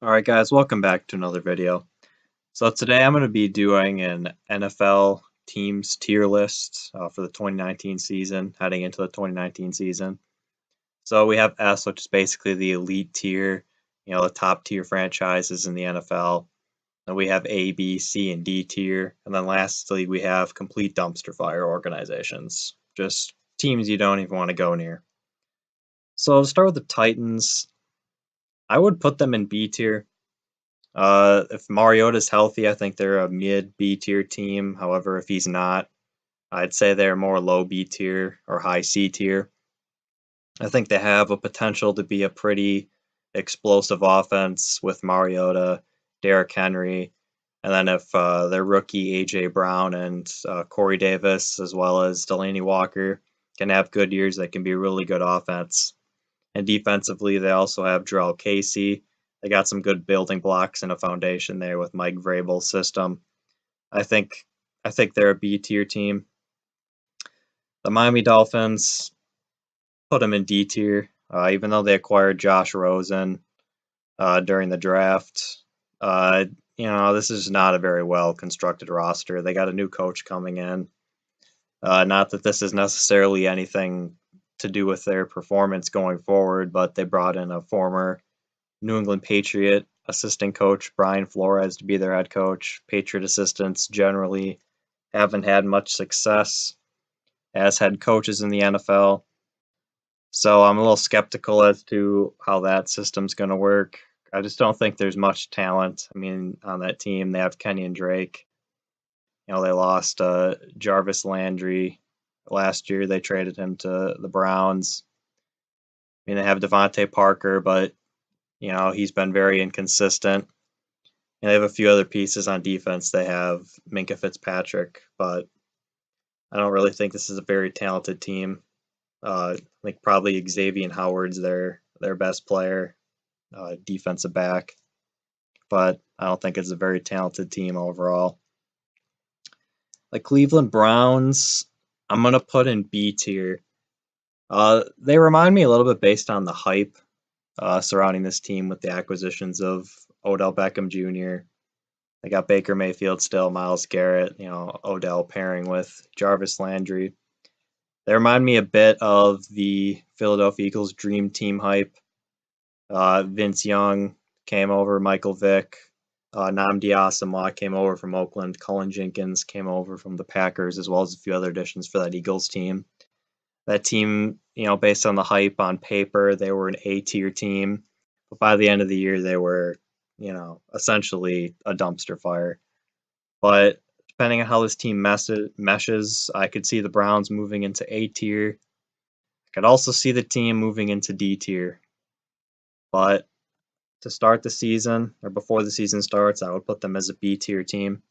Alright guys, welcome back to another video. So today I'm going to be doing an NFL teams tier list for the 2019 season, heading into the 2019 season. So we have S, which is basically the elite tier, the top tier franchises in the NFL. Then we have A, B, C, and D tier. And then lastly, we have complete dumpster fire organizations. Just teams you don't even want to go near. So to start with the Titans, I would put them in B tier. If Mariota's healthy, I think they're a mid B tier team. However, if he's not, I'd say they're more low B tier or high C tier. I think they have a potential to be a pretty explosive offense with Mariota, Derrick Henry, and then if their rookie AJ Brown and Corey Davis, as well as Delaney Walker, can have good years, they can be a really good offense. And defensively, they also have Jarrell Casey. They got some good building blocks and a foundation there with Mike Vrabel's system. I think they're a B tier team. The Miami Dolphins, put them in D tier, even though they acquired Josh Rosen during the draft. This is not a very well constructed roster. They got a new coach coming in. Not that this is necessarily anything to do with their performance going forward, but they brought in a former New England Patriot assistant coach, Brian Flores, to be their head coach. Patriot assistants generally haven't had much success as head coaches in the NFL. So I'm a little skeptical as to how that system's going to work. I just don't think there's much talent. I mean, on that team, they have Kenny and Drake. They lost Jarvis Landry last year. They traded him to the Browns. I mean, they have Devontae Parker, but he's been very inconsistent. And they have a few other pieces on defense. They have Minka Fitzpatrick, but I don't really think this is a very talented team. I think probably Xavier Howard's their best player, defensive back, but I don't think it's a very talented team overall. The Cleveland Browns, I'm gonna put in B tier. They remind me a little bit based on the hype surrounding this team with the acquisitions of Odell Beckham Jr. They got Baker Mayfield still, Myles Garrett, Odell pairing with Jarvis Landry. They remind me a bit of the Philadelphia Eagles dream team hype. Vince Young came over, Michael Vick, Nnamdi Asomugha came over from Oakland, Cullen Jenkins came over from the Packers, as well as a few other additions for that Eagles team. That team, based on the hype on paper, they were an A-tier team. But by the end of the year, they were, essentially a dumpster fire. But depending on how this team meshes, I could see the Browns moving into A-tier. I could also see the team moving into D-tier. But to start the season, or before the season starts, I would put them as a B-tier team.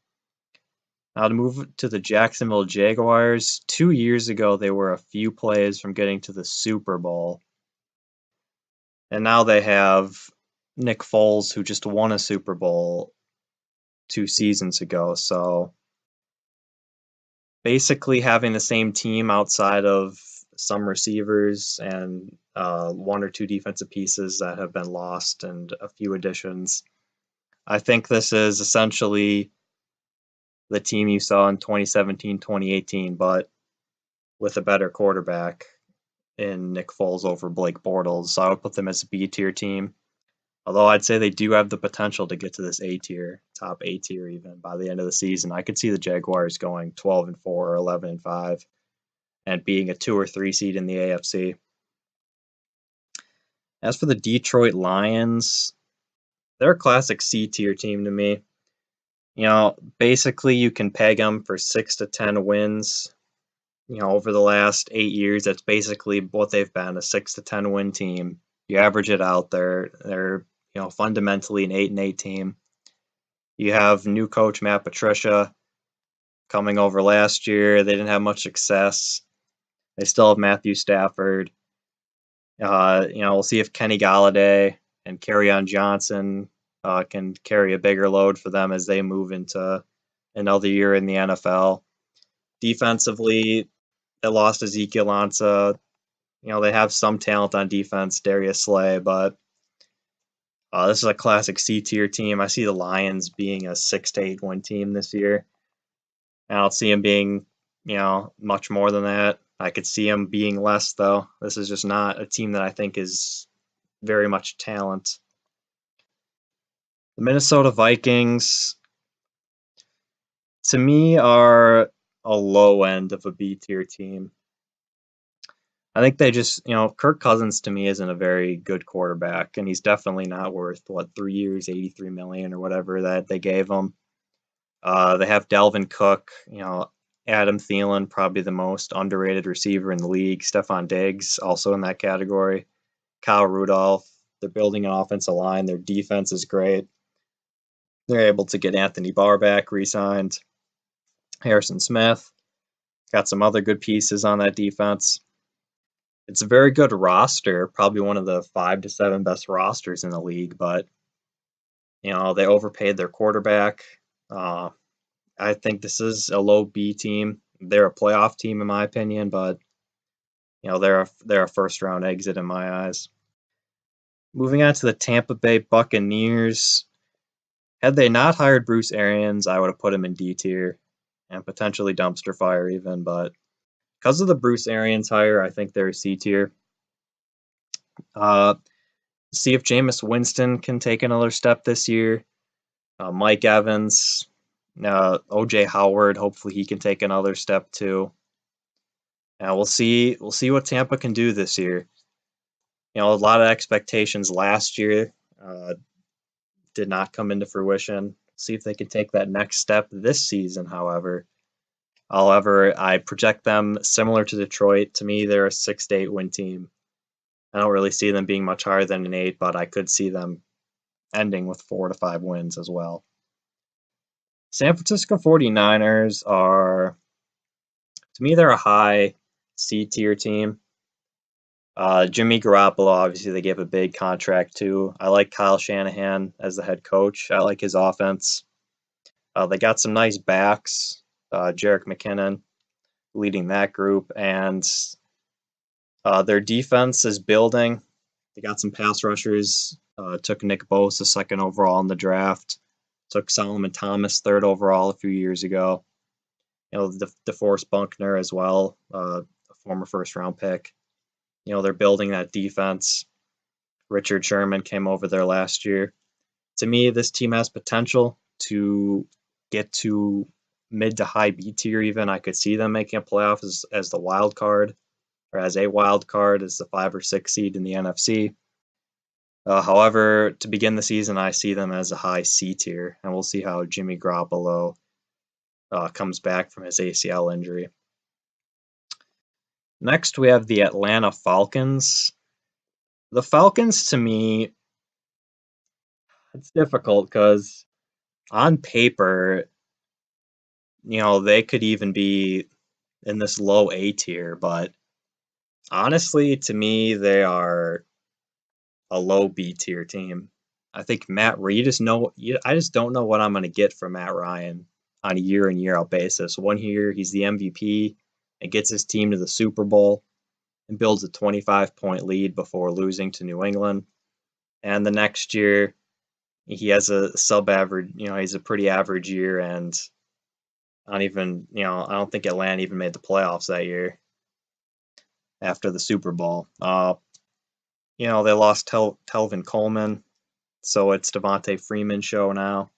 Now to move to the Jacksonville Jaguars, 2 years ago they were a few plays from getting to the Super Bowl. And now they have Nick Foles, who just won a Super Bowl 2 seasons ago. So basically having the same team outside of some receivers and 1 or 2 defensive pieces that have been lost and a few additions. I think this is essentially the team you saw in 2017, 2018, but with a better quarterback in Nick Foles over Blake Bortles. So I would put them as a B tier team. Although I'd say they do have the potential to get to this A tier, top A tier even by the end of the season. I could see the Jaguars going 12-4 or 11-5 and being a 2 or 3 seed in the AFC. As for the Detroit Lions, they're a classic C tier team to me. Basically you can peg them for 6 to 10 wins. Over the last 8 years, that's basically what they've been, a 6 to 10 win team. You average it out, they're fundamentally an 8-8 team. You have new coach Matt Patricia coming over last year. They didn't have much success. They still have Matthew Stafford. We'll see if Kenny Galladay and Kerryon Johnson can carry a bigger load for them as they move into another year in the NFL. Defensively, they lost Ezekiel Ansah. They have some talent on defense, Darius Slay, but This is a classic C tier team. I see the Lions being a 6 to 8 win team this year. I don't see them being, much more than that. I could see them being less, though. This is just not a team that I think is very much talent. The Minnesota Vikings, to me, are a low end of a B tier team. I think they just, Kirk Cousins to me isn't a very good quarterback, and he's definitely not worth 3 years, 83 million or whatever that they gave him. They have Dalvin Cook, Adam Thielen, probably the most underrated receiver in the league. Stephon Diggs, also in that category. Kyle Rudolph. They're building an offensive line. Their defense is great. They're able to get Anthony Barr back, re-signed. Harrison Smith. Got some other good pieces on that defense. It's a very good roster, probably one of the 5 to 7 best rosters in the league, but they overpaid their quarterback. I think this is a low B team. They're a playoff team in my opinion, but they're a first round exit in my eyes. Moving on to the Tampa Bay Buccaneers. Had they not hired Bruce Arians, I would have put him in D tier and potentially dumpster fire even, but because of the Bruce Arians hire, I think they're C tier. See if Jameis Winston can take another step this year. Mike Evans, OJ Howard, hopefully he can take another step too. We'll see what Tampa can do this year. A lot of expectations last year did not come into fruition. See if they can take that next step this season, however. I project them similar to Detroit. To me, they're a 6 to 8 win team. I don't really see them being much higher than an 8, but I could see them ending with 4 to 5 wins as well. San Francisco 49ers are, to me, they're a high C tier team. Jimmy Garoppolo, obviously, they gave a big contract to. I like Kyle Shanahan as the head coach. I like his offense. They got some nice backs. Jerick McKinnon leading that group, and their defense is building. They got some pass rushers. Took Nick Bosa second overall in the draft. Took Solomon Thomas third overall a few years ago. DeForest Buckner as well, a former first round pick. They're building that defense. Richard Sherman came over there last year. To me, this team has potential to get to mid to high B tier even. I could see them making a playoff as the wild card, or as a wild card as the 5 or 6 seed in the NFC. However, to begin the season, I see them as a high C tier, and we'll see how Jimmy Garoppolo comes back from his ACL injury. Next, we have the Atlanta Falcons. The Falcons, to me, it's difficult because on paper, they could even be in this low A tier, but honestly, to me, they are a low B tier team. I think Matt Reed I just don't know what I'm going to get from Matt Ryan on a year in, year out basis. One year, he's the MVP and gets his team to the Super Bowl and builds a 25-point lead before losing to New England. And the next year, he has a sub-average, he's a pretty average year, and I don't think Atlanta even made the playoffs that year after the Super Bowl. They lost Telvin Coleman, so it's Devontae Freeman's show now.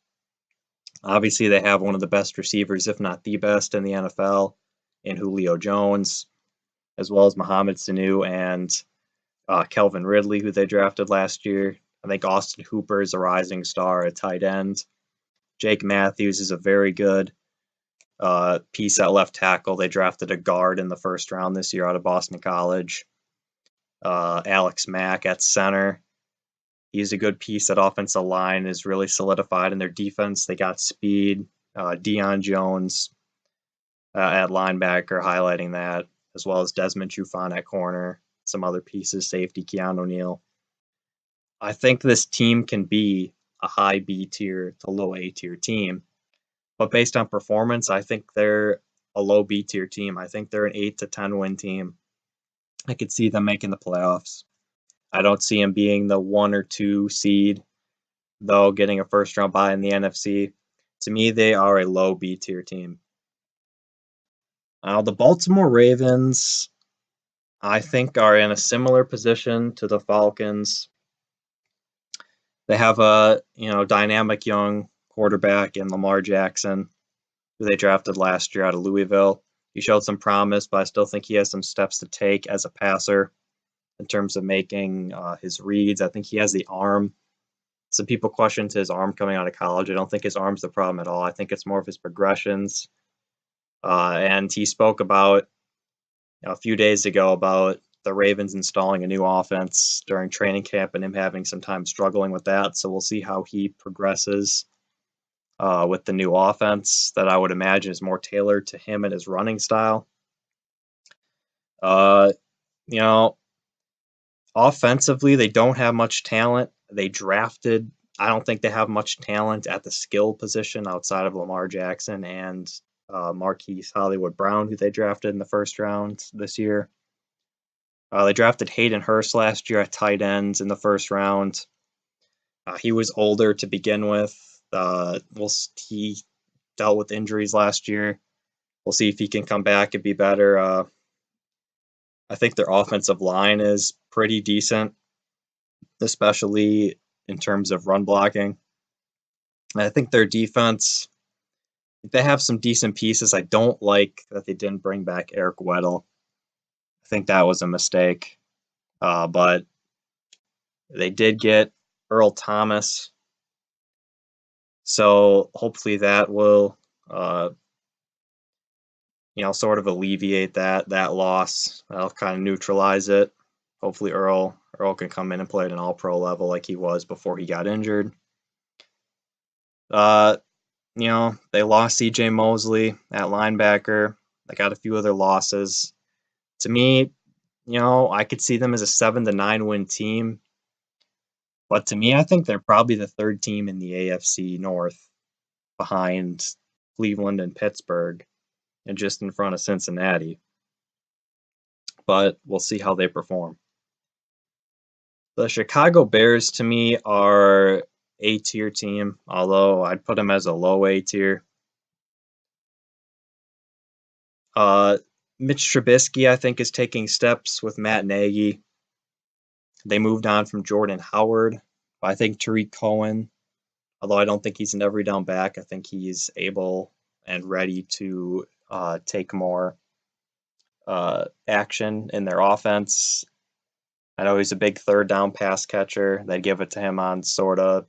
Obviously, they have one of the best receivers, if not the best, in the NFL, in Julio Jones, as well as Mohamed Sanu and Kelvin Ridley, who they drafted last year. I think Austin Hooper is a rising star at tight end. Jake Matthews is a very good piece at left tackle. They drafted a guard in the first round this year out of Boston College. Alex Mack at center. He's a good piece. That offensive line is really solidified in their defense. They got speed. Deion Jones at linebacker, highlighting that, as well as Desmond Trufant at corner. Some other pieces, safety, Keanu O'Neal. I think this team can be a high B tier to low A tier team. But based on performance, I think they're a low B tier team. I think they're an 8 to 10 win team. I could see them making the playoffs. I don't see them being the 1 or 2 seed though getting a first round bye in the NFC. To me, they are a low B tier team. The Baltimore Ravens, I think, are in a similar position to the Falcons. They have a dynamic young quarterback in Lamar Jackson, who they drafted last year out of Louisville. He showed some promise, but I still think he has some steps to take as a passer in terms of making his reads. I think he has the arm. Some people questioned his arm coming out of college. I don't think his arm's the problem at all. I think it's more of his progressions. And he spoke about a few days ago about the Ravens installing a new offense during training camp and him having some time struggling with that. So we'll see how he progresses with the new offense that I would imagine is more tailored to him and his running style. Uh, you know, Offensively, they don't have much talent. I don't think they have much talent at the skill position outside of Lamar Jackson and Marquise Hollywood Brown, who they drafted in the first round this year. They drafted Hayden Hurst last year at tight ends in the first round. He was older to begin with. He dealt with injuries last year. We'll see if he can come back and be better. I think their offensive line is pretty decent, especially in terms of run blocking. And I think their defense, they have some decent pieces. I don't like that they didn't bring back Eric Weddle. I think that was a mistake. But they did get Earl Thomas. So hopefully that will, sort of alleviate that loss. That'll kind of neutralize it. Hopefully Earl can come in and play at an all-pro level like he was before he got injured. They lost C.J. Mosley at linebacker. They got a few other losses. To me, I could see them as a 7-9 win team. But to me, I think they're probably the third team in the AFC North behind Cleveland and Pittsburgh and just in front of Cincinnati. But we'll see how they perform. The Chicago Bears, to me, are A-tier team, although I'd put them as a low A tier. Mitch Trubisky, I think, is taking steps with Matt Nagy. They moved on from Jordan Howard. I think Tariq Cohen, although I don't think he's an every down back, I think he's able and ready to take more action in their offense. I know he's a big third down pass catcher. They give it to him on sort of,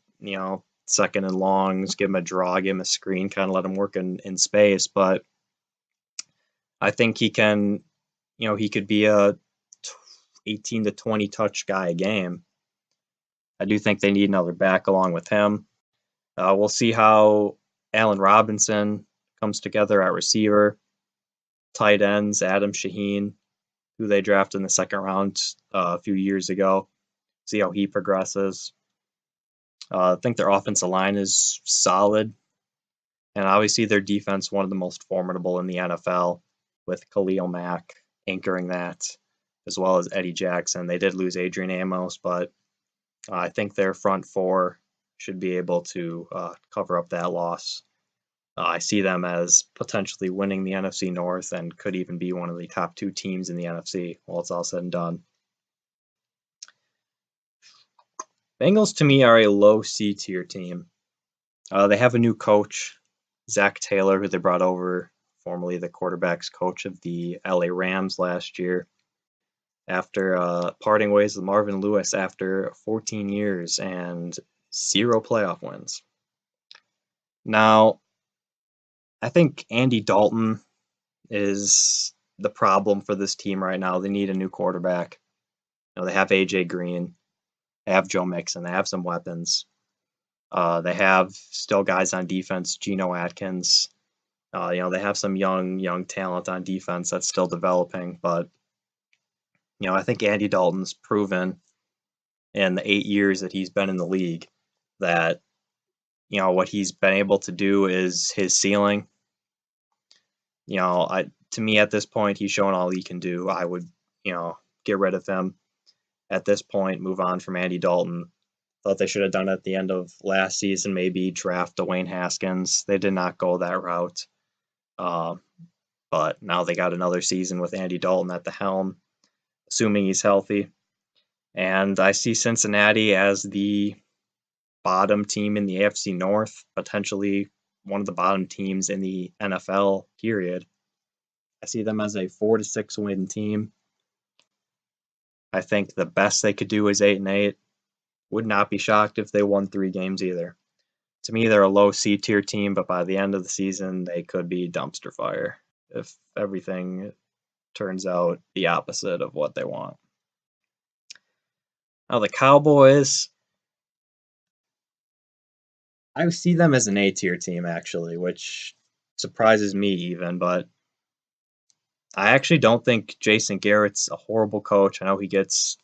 second and longs, give him a draw, give him a screen, kind of let him work in space. But I think he can, he could be a 18 to 20 touch guy a game. I do think they need another back along with him. We'll see how Allen Robinson comes together at receiver. Tight ends, Adam Shaheen, who they drafted in the second round a few years ago. See how he progresses. I think their offensive line is solid. And obviously their defense, one of the most formidable in the NFL, with Khalil Mack anchoring that, as well as Eddie Jackson. They did lose Adrian Amos, but I think their front four should be able to cover up that loss. I see them as potentially winning the NFC North and could even be one of the top two teams in the NFC while it's all said and done. Bengals, to me, are a low C tier team. They have a new coach, Zach Taylor, who they brought over, formerly the quarterback's coach of the LA Rams last year, after parting ways with Marvin Lewis after 14 years and 0 playoff wins. Now, I think Andy Dalton is the problem for this team right now. They need a new quarterback. They have AJ Green, they have Joe Mixon, they have some weapons. They have still guys on defense, Geno Atkins. They have some young talent on defense that's still developing. But I think Andy Dalton's proven in the 8 years that he's been in the league that what he's been able to do is his ceiling. To me at this point, he's shown all he can do. I would, get rid of him at this point, move on from Andy Dalton. Thought they should have done it at the end of last season, maybe draft Dwayne Haskins. They did not go that route. But now they got another season with Andy Dalton at the helm, assuming he's healthy. And I see Cincinnati as the bottom team in the AFC North, potentially one of the bottom teams in the NFL, period. I see them as a 4 to 6 win team. I think the best they could do is 8-8. Would not be shocked if they won 3 games either. To me, they're a low C tier team, but by the end of the season, they could be dumpster fire if everything turns out the opposite of what they want. Now, the Cowboys, I see them as an A tier team, actually, which surprises me even, but I actually don't think Jason Garrett's a horrible coach. I know he gets,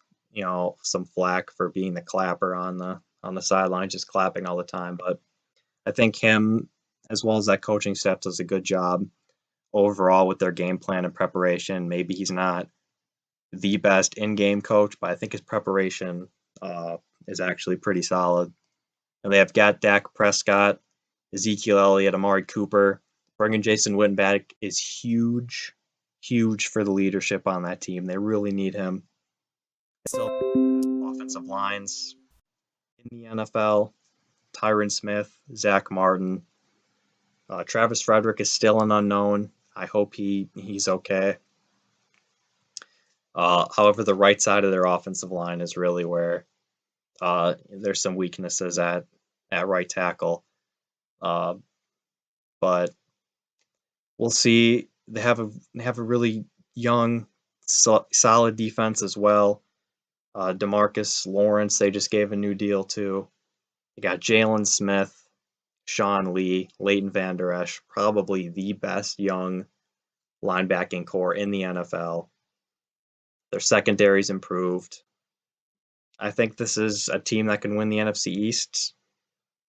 some flack for being the clapper on the sideline, just clapping all the time, but I think him, as well as that coaching staff, does a good job overall with their game plan and preparation. Maybe he's not the best in-game coach, but I think his preparation is actually pretty solid. And they have got Dak Prescott, Ezekiel Elliott, Amari Cooper. Bringing Jason Witten back is huge for the leadership on that team. They really need him. Still, offensive lines in the NFL. Tyron Smith, Zach Martin. Travis Frederick is still an unknown. I hope he's okay. However, the right side of their offensive line is really where there's some weaknesses at right tackle. But we'll see. They have a really young, solid defense as well. DeMarcus Lawrence, they just gave a new deal to. You got Jalen Smith, Sean Lee, Leighton Vander Esch, probably the best young linebacking core in the NFL. Their secondary's improved. I think this is a team that can win the NFC East,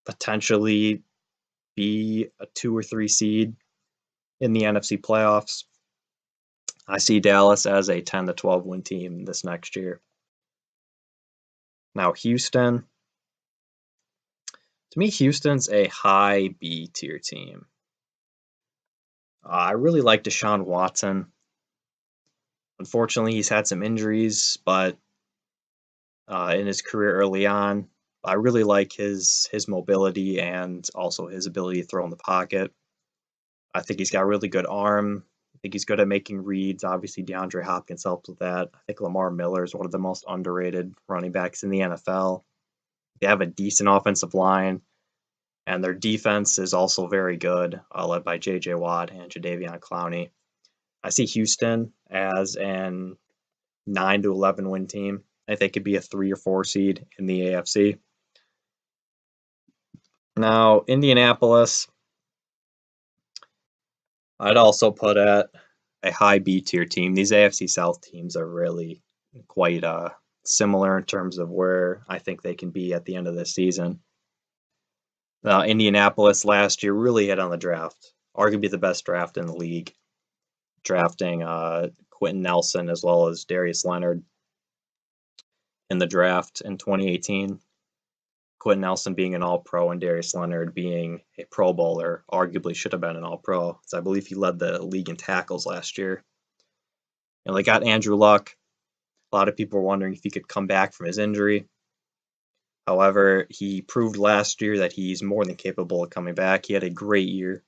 potentially be a 2 or 3 seed in the NFC playoffs. I see Dallas as a 10 to 12 win team this next year. Now, Houston. To me, Houston's a high B tier team. I really like Deshaun Watson. Unfortunately, he's had some injuries, but in his career early on, I really like his mobility and also his ability to throw in the pocket. I think he's got a really good arm. I think he's good at making reads. Obviously, DeAndre Hopkins helps with that. I think Lamar Miller is one of the most underrated running backs in the NFL. They have a decent offensive line, and their defense is also very good, led by J.J. Watt and Jadeveon Clowney. I see Houston as an 9 to 11 win team. I think they could be a 3 or 4 seed in the AFC. Now, Indianapolis, I'd also put at a high B tier team. These AFC South teams are really quite similar in terms of where I think they can be at the end of this season. Indianapolis last year really hit on the draft, arguably the best draft in the league, drafting Quentin Nelson as well as Darius Leonard in the draft in 2018. Quentin Nelson being an All-Pro and Darius Leonard being a Pro Bowler, arguably should have been an All-Pro, because I believe he led the league in tackles last year. And they got Andrew Luck. A lot of people were wondering if he could come back from his injury. However, he proved last year that he's more than capable of coming back. He had a great year.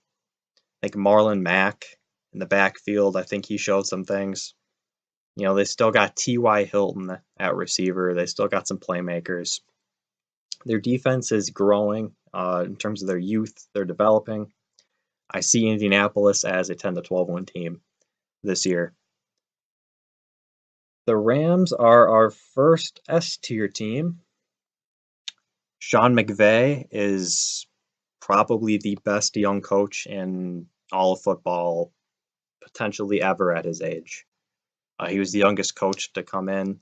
I think Marlon Mack in the backfield, I think he showed some things. They still got T.Y. Hilton at receiver. They still got some playmakers. Their defense is growing in terms of their youth. They're developing. I see Indianapolis as a 10 to 12 win team this year. The Rams are our first S tier team. Sean McVay is probably the best young coach in all of football, potentially ever at his age. He was the youngest coach to come in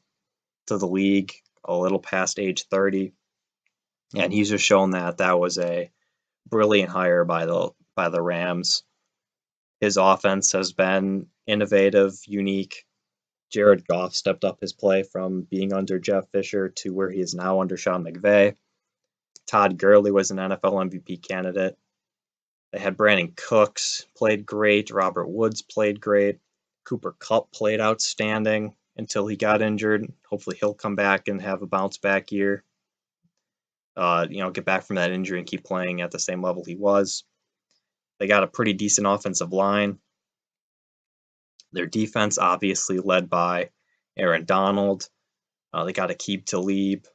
to the league a little past age 30. And he's just shown that was a brilliant hire by the Rams. His offense has been innovative, unique. Jared Goff stepped up his play from being under Jeff Fisher to where he is now under Sean McVay. Todd Gurley was an NFL MVP candidate. They had Brandon Cooks, played great. Robert Woods played great. Cooper Kupp played outstanding until he got injured. Hopefully he'll come back and have a bounce back year. Get back from that injury and keep playing at the same level he was. They got a pretty decent offensive line. Their defense, obviously led by Aaron Donald. They got Aqib Talib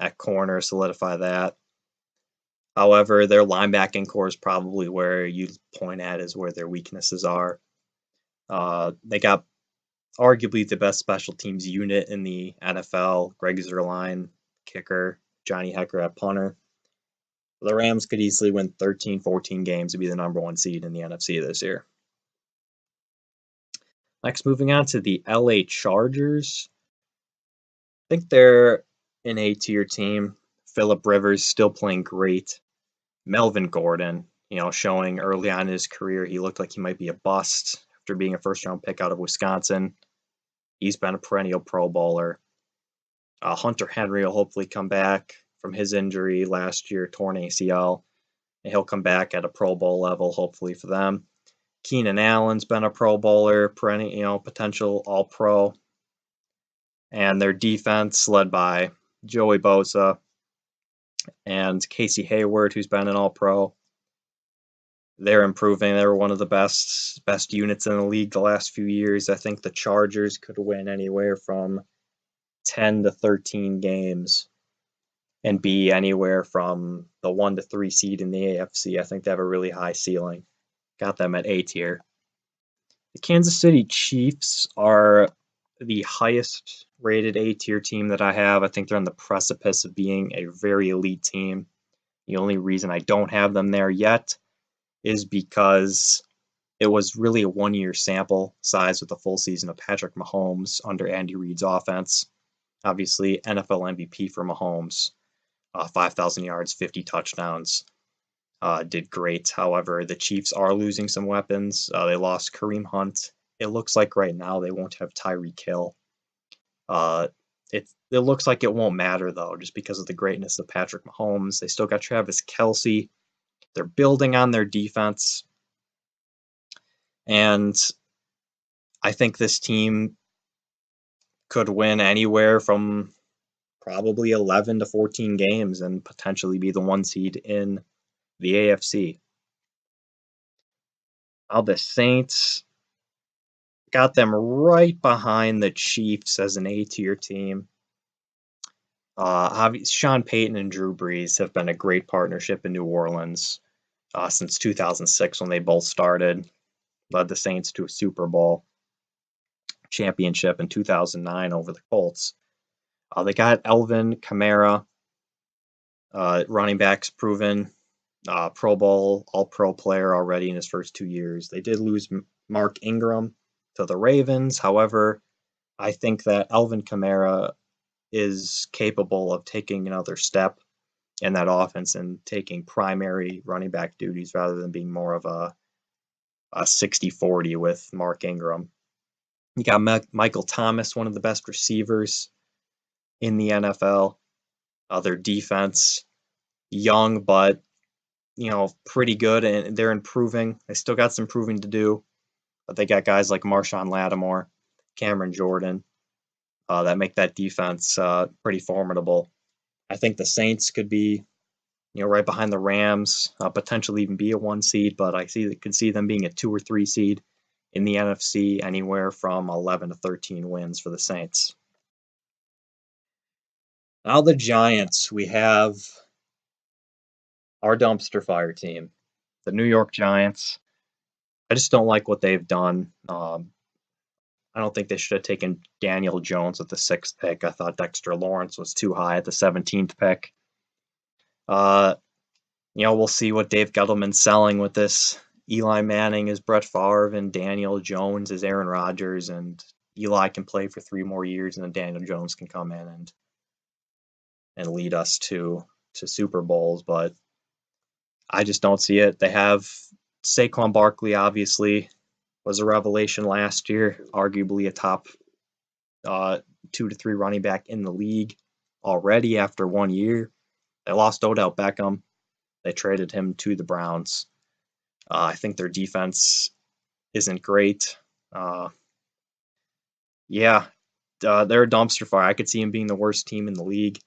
at corner, solidify that. However, their linebacking core is probably where you point at is where their weaknesses are. They got arguably the best special teams unit in the NFL. Greg Zuerlein, kicker, Johnny Hekker at punter. The Rams could easily win 13, 14 games to be the #1 seed in the NFC this year. Next, moving on to the LA Chargers. I think they're an A-tier team. Phillip Rivers still playing great. Melvin Gordon, showing early on in his career he looked like he might be a bust after being a first-round pick out of Wisconsin. He's been a perennial Pro Bowler. Hunter Henry will hopefully come back from his injury last year, torn ACL, and he'll come back at a Pro Bowl level, hopefully for them. Keenan Allen's been a Pro Bowler, perennial, potential All-Pro. And their defense, led by Joey Bosa and Casey Hayward, who's been an All-Pro. They're improving. They were one of the best units in the league the last few years. I think the Chargers could win anywhere from 10 to 13 games and be anywhere from the 1 to 3 seed in the AFC. I think they have a really high ceiling. Got them at A tier. The Kansas City Chiefs are the highest rated A tier team that I have. I think they're on the precipice of being a very elite team. The only reason I don't have them there yet is because it was really a one-year sample size with a full season of Patrick Mahomes under Andy Reid's offense. Obviously, NFL MVP for Mahomes, 5,000 yards, 50 touchdowns, did great. However, the Chiefs are losing some weapons. They lost Kareem Hunt. It looks like right now they won't have Tyreek Hill. It looks like it won't matter, though, just because of the greatness of Patrick Mahomes. They still got Travis Kelce. They're building on their defense. And I think this team could win anywhere from probably 11 to 14 games and potentially be the 1 seed in the AFC. Now the Saints, got them right behind the Chiefs as an A-tier team. Sean Payton and Drew Brees have been a great partnership in New Orleans since 2006 when they both started. Led the Saints to a Super Bowl championship in 2009 over the Colts. They got Alvin Kamara, running backs proven, Pro Bowl, All-Pro player already in his first 2 years. They did lose Mark Ingram to the Ravens. However, I think that Alvin Kamara is capable of taking another step in that offense and taking primary running back duties rather than being more of a 60-40 with Mark Ingram. You got Michael Thomas, one of the best receivers in the NFL. Their defense, young, but, pretty good, and they're improving. They still got some proving to do, but they got guys like Marshawn Lattimore, Cameron Jordan, that make that defense pretty formidable. I think the Saints could be, right behind the Rams, potentially even be a 1 seed, but I could see them being a 2 or 3 seed in the NFC, anywhere from 11 to 13 wins for the Saints. Now the Giants, we have our dumpster fire team, the New York Giants. I just don't like what they've done. I don't think they should have taken Daniel Jones at the 6th pick. I thought Dexter Lawrence was too high at the 17th pick. We'll see what Dave Gettleman's selling with this. Eli Manning is Brett Favre and Daniel Jones is Aaron Rodgers, and Eli can play for 3 more years, and then Daniel Jones can come in and lead us to Super Bowls, but I just don't see it. They have Saquon Barkley, obviously, was a revelation last year, arguably a top 2 to 3 running back in the league already after 1 year. They lost Odell Beckham. They traded him to the Browns. I think their defense isn't great. Yeah, they're a dumpster fire. I could see them being the worst team in the league.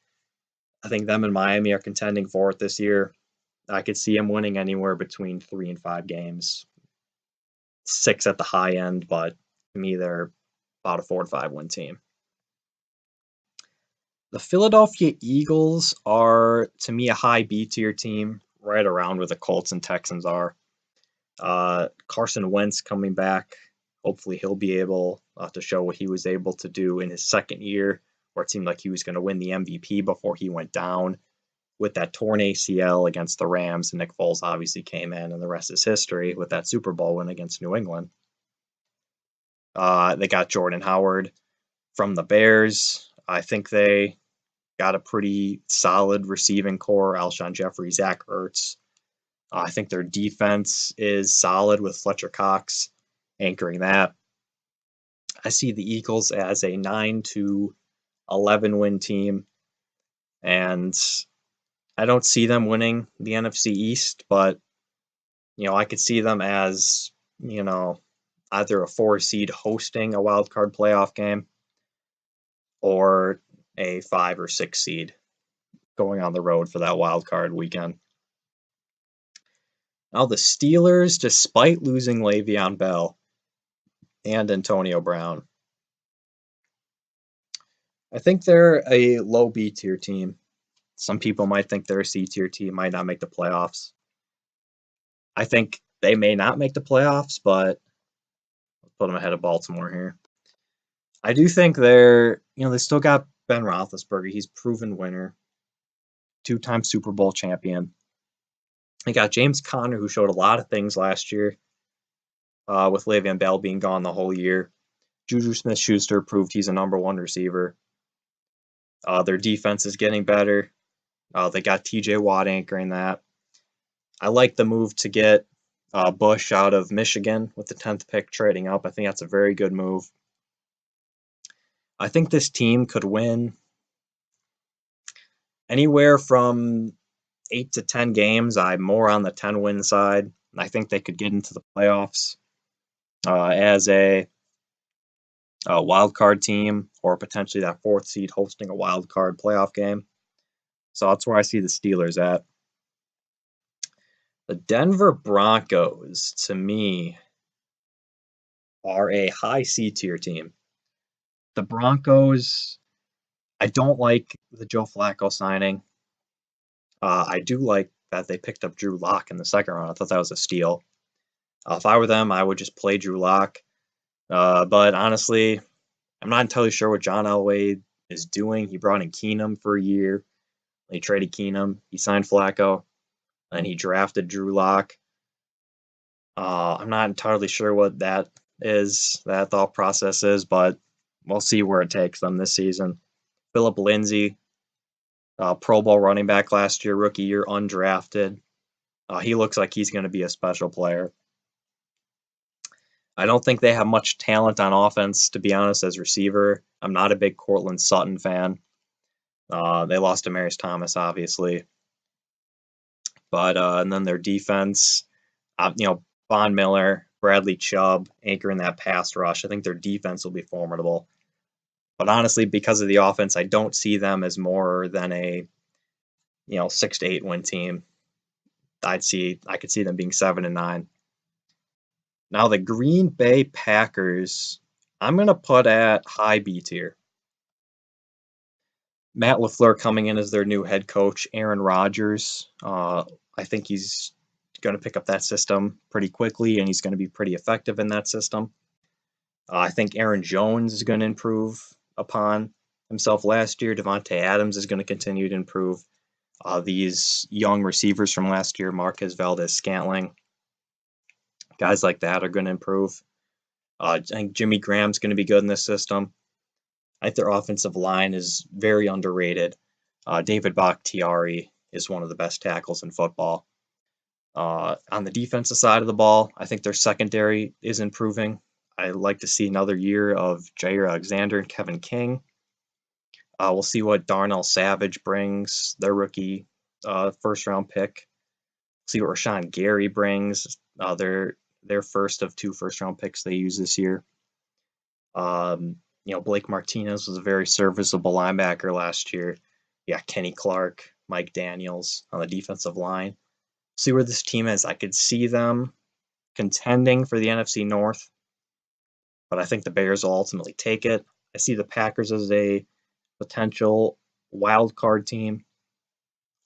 I think them and Miami are contending for it this year. I could see them winning anywhere between 3 and 5 games, 6 at the high end, but to me, they're about a 4 to 5 win team. The Philadelphia Eagles are, to me, a high B tier team, right around where the Colts and Texans are. Carson Wentz coming back. Hopefully, he'll be able to show what he was able to do in his second year, where it seemed like he was going to win the MVP before he went down with that torn ACL against the Rams. And Nick Foles obviously came in, and the rest is history with that Super Bowl win against New England. They got Jordan Howard from the Bears. I think they got a pretty solid receiving core. Alshon Jeffrey, Zach Ertz. I think their defense is solid with Fletcher Cox anchoring that. I see the Eagles as a 9 to 11 win team, and I don't see them winning the NFC East, but I could see them as either a 4 seed hosting a wild card playoff game or a 5 or 6 seed going on the road for that wild card weekend. Now the Steelers, despite losing Le'Veon Bell and Antonio Brown, I think they're a low B tier team. Some people might think they're a C tier team, might not make the playoffs. I think they may not make the playoffs, but I'll put them ahead of Baltimore here. I do think they still got Ben Roethlisberger. He's proven winner, 2-time Super Bowl champion. They got James Conner, who showed a lot of things last year with Le'Veon Bell being gone the whole year. Juju Smith-Schuster proved he's a number 1 receiver. Their defense is getting better. They got TJ Watt anchoring that. I like the move to get Bush out of Michigan with the 10th pick trading up. I think that's a very good move. I think this team could win anywhere from 8 to 10 games. I'm more on the 10-win side. I think they could get into the playoffs as a wild card team, or potentially that 4th seed hosting a wild card playoff game. So that's where I see the Steelers at. The Denver Broncos, to me, are a high C tier team. The Broncos, I don't like the Joe Flacco signing. I do like that they picked up Drew Lock in the second round. I thought that was a steal. If I were them, I would just play Drew Lock. But honestly, I'm not entirely sure what John Elway is doing. He brought in Keenum for a year. He traded Keenum. He signed Flacco. And he drafted Drew Lock. I'm not entirely sure what that thought process is, but we'll see where it takes them this season. Phillip Lindsay, Pro Bowl running back last year, rookie year, undrafted. He looks like he's going to be a special player. I don't think they have much talent on offense, to be honest, as receiver. I'm not a big Courtland Sutton fan. They lost Demaryius Thomas, obviously. But and then their defense, Von Miller, Bradley Chubb anchoring that pass rush. I think their defense will be formidable. But honestly, because of the offense, I don't see them as more than a 6 to 8 win team. I could see them being 7 and 9. Now the Green Bay Packers, I'm gonna put at high B tier. Matt LaFleur coming in as their new head coach. Aaron Rodgers, I think he's going to pick up that system pretty quickly, and he's going to be pretty effective in that system. I think Aaron Jones is going to improve upon himself last year. Devontae Adams is going to continue to improve. These young receivers from last year, Marquez Valdez-Scantling, guys like that are going to improve. I think Jimmy Graham's going to be good in this system. I think their offensive line is very underrated. David Bakhtiari is one of the best tackles in football. On the defensive side of the ball, I think their secondary is improving. I'd like to see another year of Jair Alexander and Kevin King. We'll see what Darnell Savage brings, their rookie first round pick. See what Rashawn Gary brings. Their first of 2 first round picks they use this year. Blake Martinez was a very serviceable linebacker last year. Yeah, Kenny Clark, Mike Daniels on the defensive line. See where this team is. I could see them contending for the NFC North, but I think the Bears will ultimately take it. I see the Packers as a potential wild card team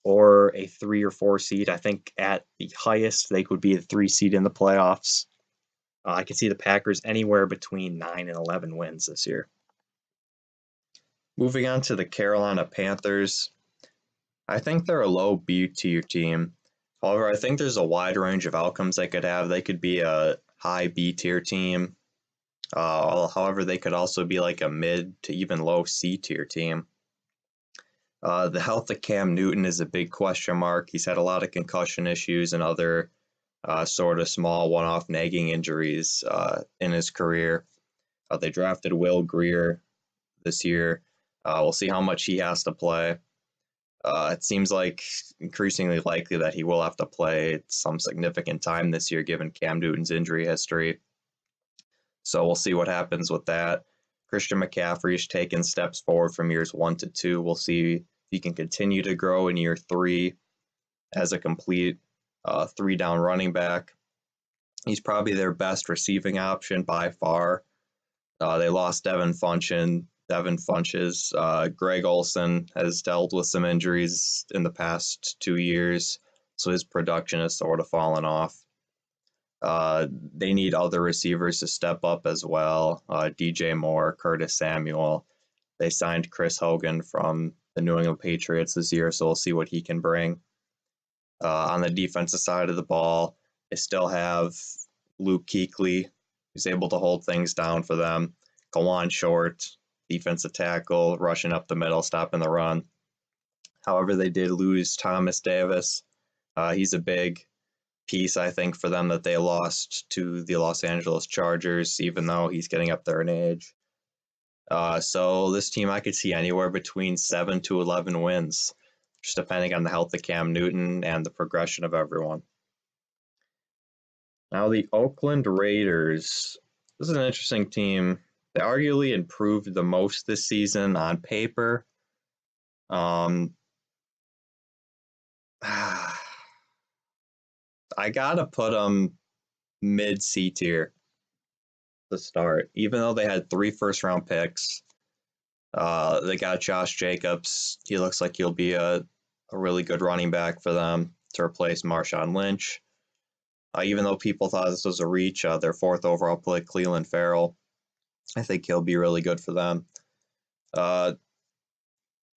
or a 3 or 4 seed. I think at the highest they could be a 3 seed in the playoffs. I can see the Packers anywhere between 9 and 11 wins this year. Moving on to the Carolina Panthers, I think they're a low B tier team. However, I think there's a wide range of outcomes they could have. They could be a high B tier team. However, they could also be like a mid to even low C tier team. The health of Cam Newton is a big question mark. He's had a lot of concussion issues and other sort of small one-off nagging injuries in his career. They drafted Will Grier this year. We'll see how much he has to play. It seems like increasingly likely that he will have to play some significant time this year given Cam Newton's injury history. So we'll see what happens with that. Christian McCaffrey's taken steps forward from years 1 to 2. We'll see if he can continue to grow in year 3 as a complete 3-down running back. He's probably their best receiving option by far. They lost Devin Funches. Greg Olsen has dealt with some injuries in the past 2 years, so his production has sort of fallen off. They need other receivers to step up as well. DJ Moore, Curtis Samuel. They signed Chris Hogan from the New England Patriots this year, so we'll see what he can bring. On the defensive side of the ball, they still have Luke Kuechly, who's able to hold things down for them. Kawan Short, defensive tackle, rushing up the middle, stopping the run. However, they did lose Thomas Davis. He's a big piece, I think, for them that they lost to the Los Angeles Chargers, even though he's getting up there in age. So this team, I could see anywhere between 7 to 11 wins, just depending on the health of Cam Newton and the progression of everyone. Now, the Oakland Raiders. This is an interesting team. They arguably improved the most this season on paper. I gotta put them mid C tier to start. Even though they had 3 first-round picks, they got Josh Jacobs. He looks like he'll be a really good running back for them to replace Marshawn Lynch. Even though people thought this was a reach, their 4th overall pick, Cleveland Farrell, I think he'll be really good for them. They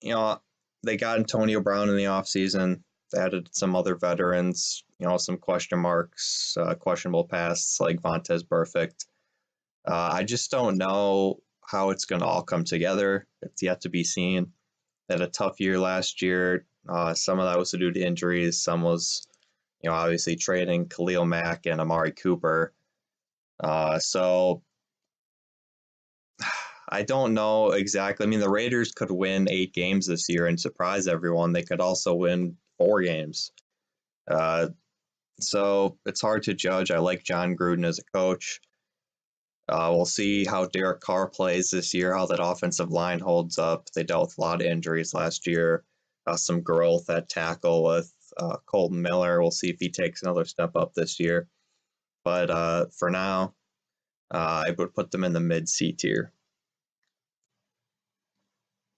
got Antonio Brown in the offseason. They added some other veterans, some question marks, questionable pasts like Vontaze Burfict. I just don't know how it's going to all come together. It's yet to be seen. They had a tough year last year. Some of that was due to injuries. Some was, obviously trading Khalil Mack and Amari Cooper. So I don't know exactly. I mean, the Raiders could win 8 games this year and surprise everyone. They could also win 4 games. So it's hard to judge. I like John Gruden as a coach. We'll see how Derek Carr plays this year, how that offensive line holds up. They dealt with a lot of injuries last year. Some growth at tackle with Colton Miller. We'll see if he takes another step up this year. But for now, I would put them in the mid-C tier.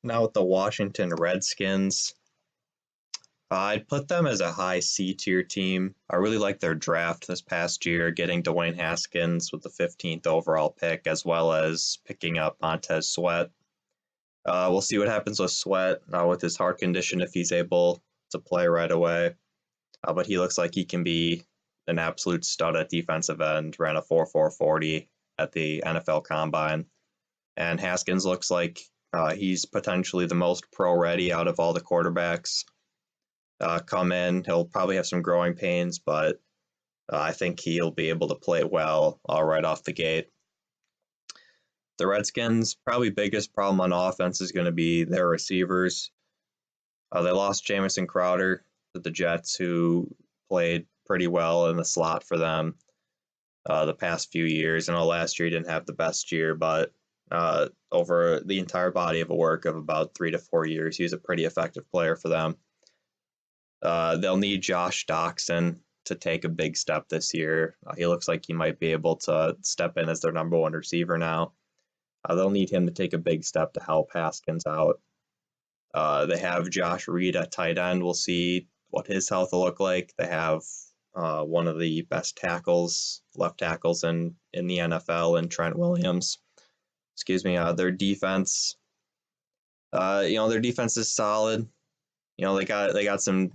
Now with the Washington Redskins, I'd put them as a high C tier team. I really like their draft this past year, getting Dwayne Haskins with the 15th overall pick, as well as picking up Montez Sweat. We'll see what happens with Sweat with his heart condition if he's able to play right away. But he looks like he can be an absolute stud at defensive end. Ran a 4.4 40 at the NFL Combine. And Haskins looks like he's potentially the most pro-ready out of all the quarterbacks. Come in, he'll probably have some growing pains, but I think he'll be able to play well right off the gate. The Redskins' probably biggest problem on offense is going to be their receivers. They lost Jamison Crowder to with the Jets, who played pretty well in the slot for them the past few years. I know last year he didn't have the best year, but over the entire body of work of about 3 to 4 years, he's a pretty effective player for them. They'll need Josh Doxson to take a big step this year. He looks like he might be able to step in as their number one receiver now. They'll need him to take a big step to help Haskins out. They have Josh Reed at tight end. We'll see what his health will look like. They have one of the best tackles, left tackles in the NFL, and Trent Williams. Their defense. Their defense is solid. They got some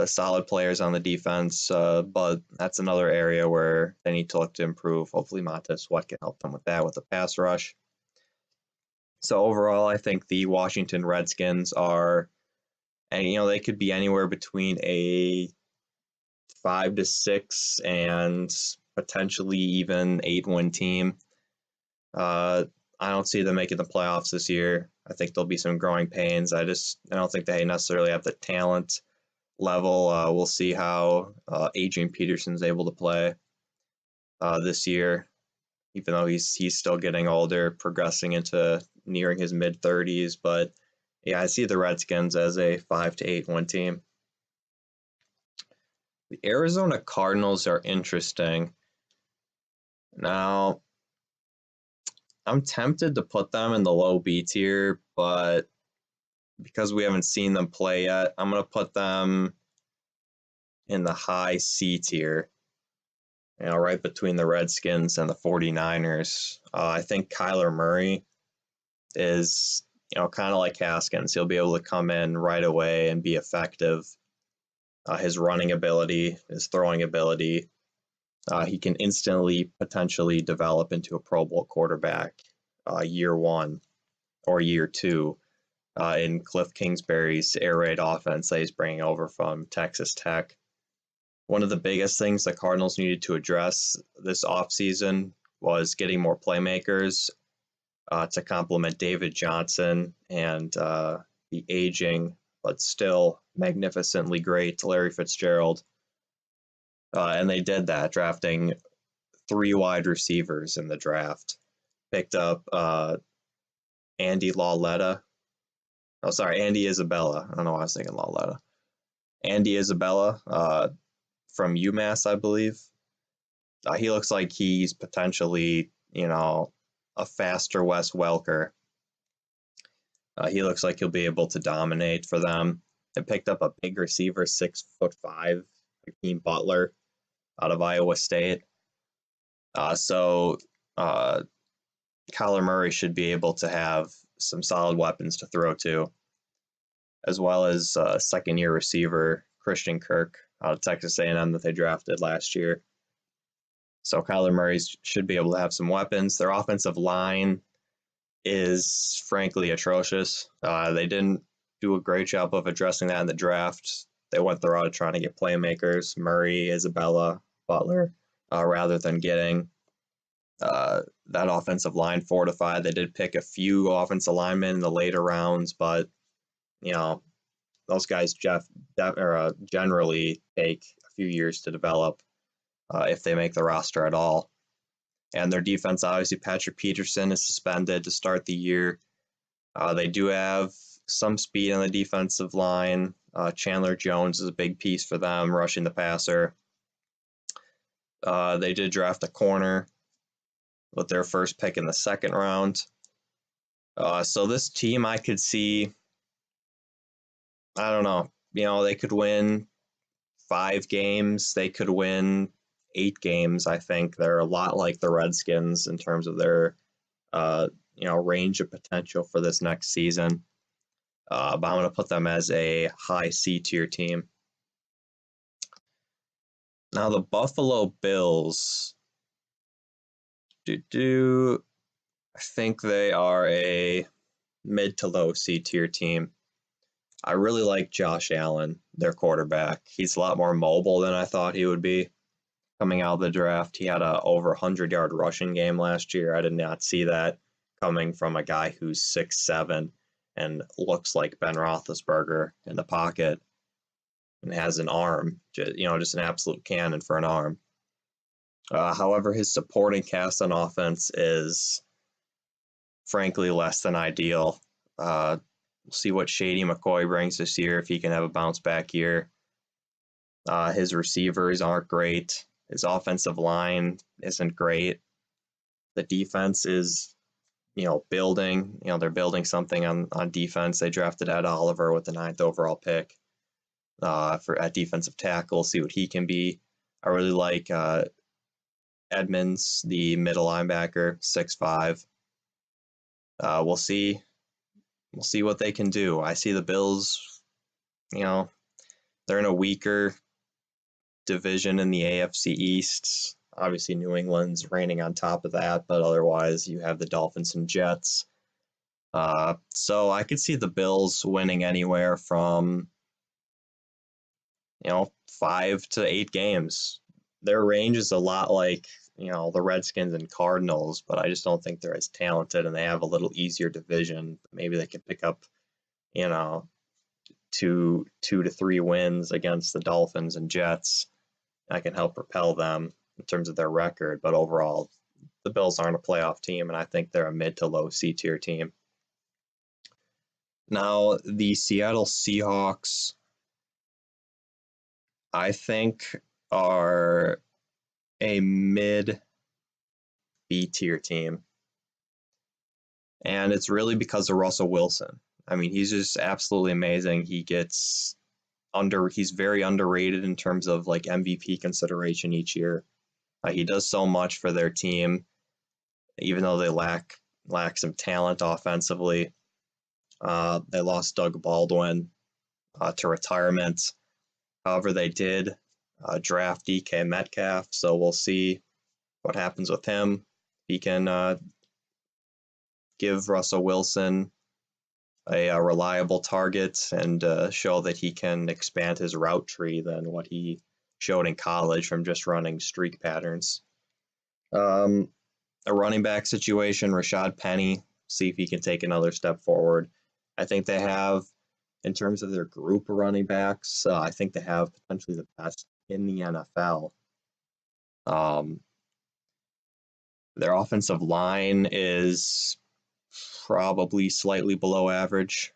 solid players on the defense, but that's another area where they need to look to improve. Hopefully, Montez Sweat can help them with that with the pass rush. So overall, I think the Washington Redskins are, and they could be anywhere between a 5 to 6 and potentially even 8-win team. I don't see them making the playoffs this year. I think there'll be some growing pains. I don't think they necessarily have the talent level. We'll see how Adrian Peterson's able to play this year, even though he's still getting older, progressing into nearing his mid-30s. But yeah, I see the Redskins as a 5 to 8-win team. The Arizona Cardinals are interesting. Now, I'm tempted to put them in the low B tier, but because we haven't seen them play yet, I'm going to put them in the high C tier, right between the Redskins and the 49ers. I think Kyler Murray is, kind of like Haskins. He'll be able to come in right away and be effective. His running ability, his throwing ability, he can instantly potentially develop into a Pro Bowl quarterback year one or year two in Cliff Kingsbury's air raid offense that he's bringing over from Texas Tech. One of the biggest things the Cardinals needed to address this offseason was getting more playmakers to complement David Johnson and the aging but still magnificently great Larry Fitzgerald. And they did that, drafting 3 wide receivers in the draft. Picked up Andy Isabella. I don't know why I was thinking Lauletta. Andy Isabella from UMass, I believe. He looks like he's potentially, a faster Wes Welker. He looks like he'll be able to dominate for them. They picked up a big receiver, 6'5", Hakeem Butler, out of Iowa State. So Kyler Murray should be able to have some solid weapons to throw to, as well as second-year receiver Christian Kirk out of Texas A&M that they drafted last year. So Kyler Murray should be able to have some weapons. Their offensive line is frankly atrocious. They didn't do a great job of addressing that in the draft. They went the route of trying to get playmakers, Murray, Isabella, Butler, rather than getting that offensive line fortified. They did pick a few offensive linemen in the later rounds, but those guys generally take a few years to develop if they make the roster at all. And their defense, obviously, Patrick Peterson is suspended to start the year. They do have some speed on the defensive line. Chandler Jones is a big piece for them, rushing the passer. They did draft a corner with their first pick in the second round. So this team, I could see, I don't know, they could win 5 games. They could win 8 games. I think they're a lot like the Redskins in terms of their, range of potential for this next season. But I'm going to put them as a high C tier team. Now the Buffalo Bills, I think they are a mid to low C tier team. I really like Josh Allen, their quarterback. He's a lot more mobile than I thought he would be coming out of the draft. He had a over 100-yard rushing game last year. I did not see that coming from a guy who's 6'7" and looks like Ben Roethlisberger in the pocket. and has an arm, just an absolute cannon for an arm. However, his supporting cast on offense is frankly less than ideal. We'll see what Shady McCoy brings this year, if he can have a bounce back year. His receivers aren't great. His offensive line isn't great. The defense is, building. They're building something on defense. They drafted Ed Oliver with the 9th overall pick at defensive tackle. See what he can be. I really like Edmonds, the middle linebacker, 6'5". We'll see. We'll see what they can do. I see the Bills. They're in a weaker division in the AFC East. Obviously, New England's reigning on top of that, but otherwise, you have the Dolphins and Jets. So I could see the Bills winning anywhere from 5 to 8 games. Their range is a lot like the Redskins and Cardinals, but I just don't think they're as talented, and they have a little easier division. Maybe they could pick up 2 to 3 wins against the Dolphins and Jets. That can help propel them in terms of their record, but overall, the Bills aren't a playoff team, and I think they're a mid to low C tier team. Now, the Seattle Seahawks, I think, are a mid B tier team. And it's really because of Russell Wilson. I mean, he's just absolutely amazing. He's very underrated in terms of like MVP consideration each year. He does so much for their team, even though they lack some talent offensively. They lost Doug Baldwin to retirement. However, they did draft DK Metcalf, so we'll see what happens with him. He can give Russell Wilson a reliable target and show that he can expand his route tree than what he showed in college from just running streak patterns. A running back situation, Rashad Penny, see if he can take another step forward. I think they have, in terms of their group of running backs, I think they have potentially the best in the NFL. Their offensive line is probably slightly below average.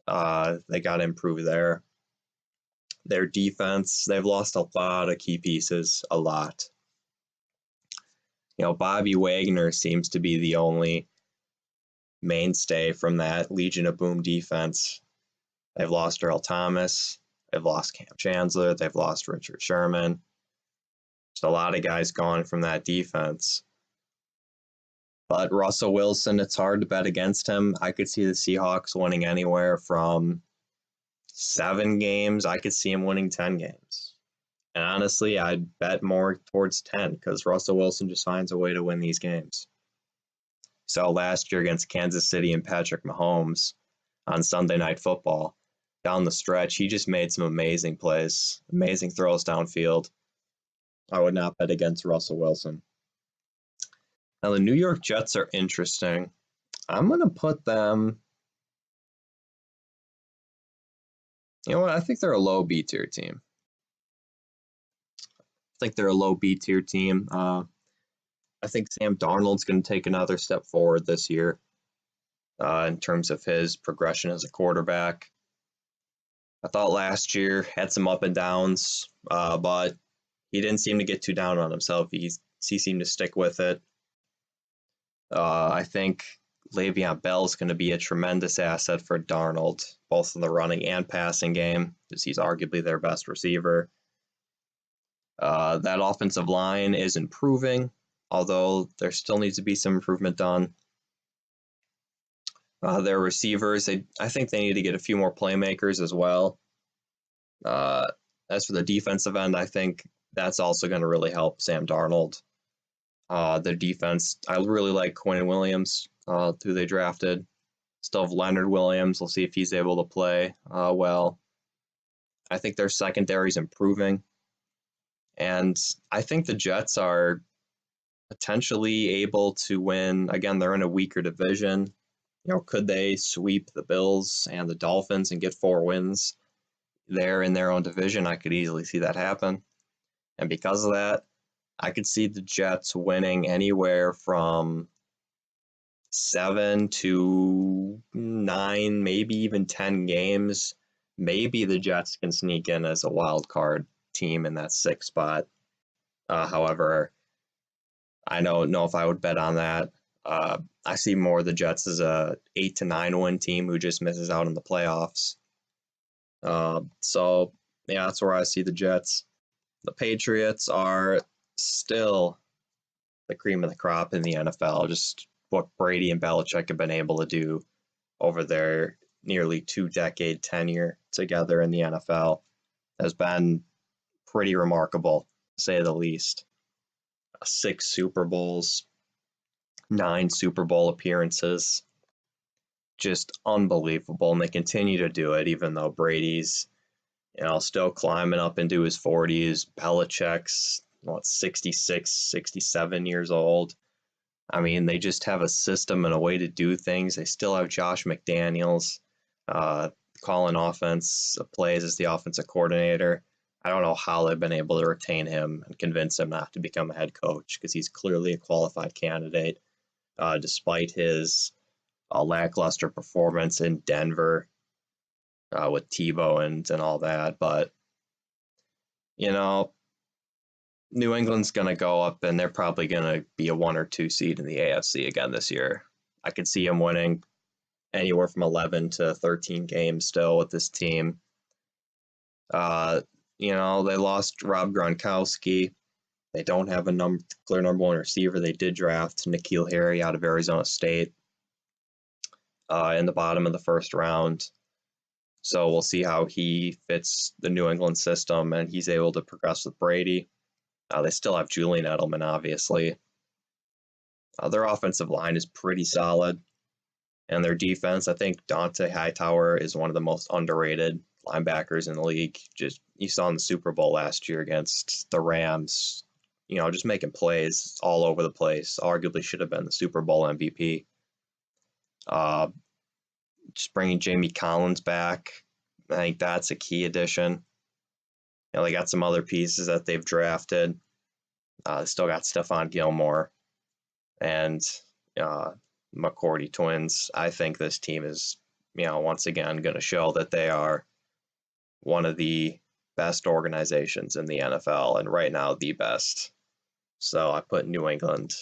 They got to improve there. Their defense, they've lost a lot of key pieces, a lot. Bobby Wagner seems to be the only mainstay from that Legion of Boom defense. They've lost Earl Thomas. They've lost Cam Chancellor. They've lost Richard Sherman. Just a lot of guys gone from that defense. But Russell Wilson, it's hard to bet against him. I could see the Seahawks winning anywhere from 7 games. I could see him winning 10 games. And honestly, I'd bet more towards 10 because Russell Wilson just finds a way to win these games. So last year against Kansas City and Patrick Mahomes on Sunday Night Football, down the stretch, he just made some amazing plays, amazing throws downfield. I would not bet against Russell Wilson. Now, the New York Jets are interesting. I'm going to put them... You know what? I think they're a low B tier team. I think Sam Darnold's going to take another step forward this year in terms of his progression as a quarterback. I thought last year had some up and downs, but he didn't seem to get too down on himself. He seemed to stick with it. I think Le'Veon Bell is going to be a tremendous asset for Darnold, both in the running and passing game, because he's arguably their best receiver. That offensive line is improving, although there still needs to be some improvement done. Their receivers, I think they need to get a few more playmakers as well. As for the defensive end, I think that's also going to really help Sam Darnold. Their defense, I really like Quinn Williams, who they drafted. Still have Leonard Williams. We'll see if he's able to play well. I think their secondary is improving. And I think the Jets are potentially able to win. Again, they're in a weaker division. Could they sweep the Bills and the Dolphins and get 4 wins? they're in their own division, I could easily see that happen. And because of that, I could see the Jets winning anywhere from 7 to 9, maybe even 10 games. Maybe the Jets can sneak in as a wild card team in that 6th spot. However, I don't know if I would bet on that. I see more the Jets as a 8 to 9 win team who just misses out in the playoffs. So yeah, that's where I see the Jets. The Patriots are still the cream of the crop in the NFL. Just what Brady and Belichick have been able to do over their nearly 2-decade tenure together in the NFL has been pretty remarkable, to say the least. 6 Super Bowls, 9 Super Bowl appearances. Just unbelievable. And they continue to do it, even though Brady's, still climbing up into his 40s. Belichick's, 66, 67 years old. I mean, they just have a system and a way to do things. They still have Josh McDaniels calling offense plays as the offensive coordinator. I don't know how they've been able to retain him and convince him not to become a head coach, because he's clearly a qualified candidate, despite his lackluster performance in Denver with Tebow and all that. But, New England's going to go up, and they're probably going to be a 1 or 2 seed in the AFC again this year. I could see them winning anywhere from 11 to 13 games still with this team. They lost Rob Gronkowski. They don't have a clear number 1 receiver. They did draft N'Keal Harry out of Arizona State in the bottom of the 1st round. So we'll see how he fits the New England system, and he's able to progress with Brady. They still have Julian Edelman, obviously. Their offensive line is pretty solid. And their defense, I think Dante Hightower is one of the most underrated linebackers in the league. Just, you saw in the Super Bowl last year against the Rams, just making plays all over the place. Arguably should have been the Super Bowl MVP. Just bringing Jamie Collins back, I think that's a key addition. They got some other pieces that they've drafted. They still got Stephon Gilmore and McCourty twins. I think this team is, once again going to show that they are one of the best organizations in the NFL, and right now the best. So I put New England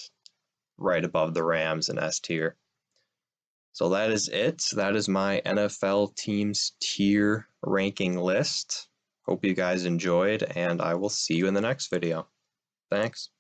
right above the Rams in S tier. So that is it. That is my NFL teams tier ranking list. Hope you guys enjoyed, and I will see you in the next video. Thanks.